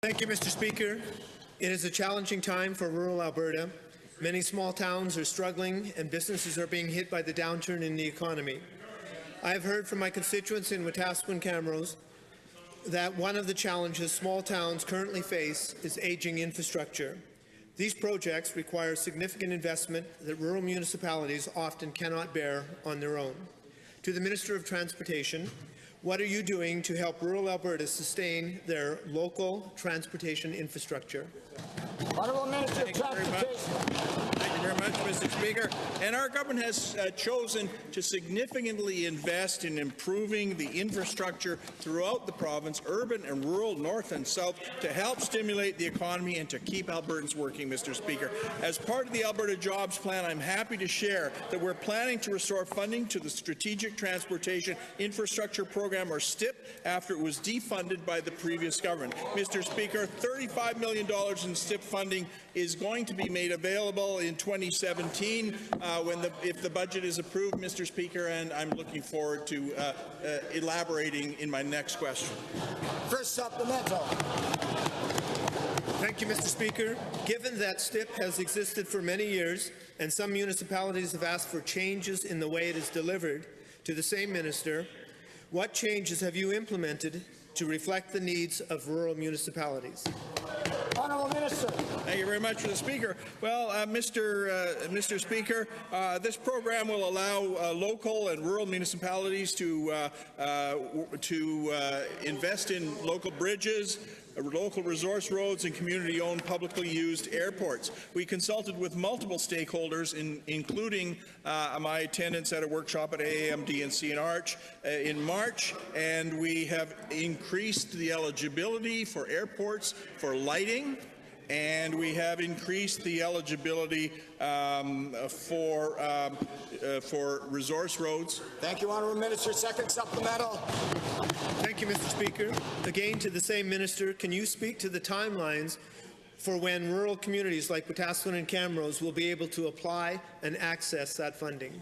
Thank you, Mr. Speaker. It is a challenging time for rural Alberta. Many small towns are struggling and businesses are being hit by the downturn in the economy. I have heard from my constituents in Wetaskiwin-Camrose that one of the challenges small towns currently face is aging infrastructure. These projects require significant investment that rural municipalities often cannot bear on their own. To the Minister of Transportation, what are you doing to help rural Alberta sustain their local transportation infrastructure? Honourable Minister of Transportation. Thank you very much, Mr. Speaker. And our government has chosen to significantly invest in improving the infrastructure throughout the province, urban and rural, north and south, to help stimulate the economy and to keep Albertans working, Mr. Speaker. As part of the Alberta Jobs Plan, I'm happy to share that we're planning to restore funding to the Strategic Transportation Infrastructure Program, or STIP, after it was defunded by the previous government. Mr. Speaker, $35 million in STIP funding is going to be made available in 2017 if the budget is approved, Mr. Speaker, and I'm looking forward to elaborating in my next question. First supplemental. Thank you, Mr. Speaker. Given that STIP has existed for many years and some municipalities have asked for changes in the way it is delivered, to the same minister, what changes have you implemented to reflect the needs of rural municipalities? Honourable Minister. Thank you very much, Mr. Speaker. Well, Mr. Speaker, this program will allow local and rural municipalities to invest in local bridges, local resource roads, and community-owned publicly used airports. We consulted with multiple stakeholders, including my attendance at a workshop at AAMD and CNRH in March, and we have increased the eligibility for airports for lighting, and we have increased the eligibility for resource roads. Thank you, Honourable Minister. Second supplemental. Thank you, Mr. Speaker. Again, to the same minister, can you speak to the timelines for when rural communities like Wetaskiwin and Camrose will be able to apply and access that funding?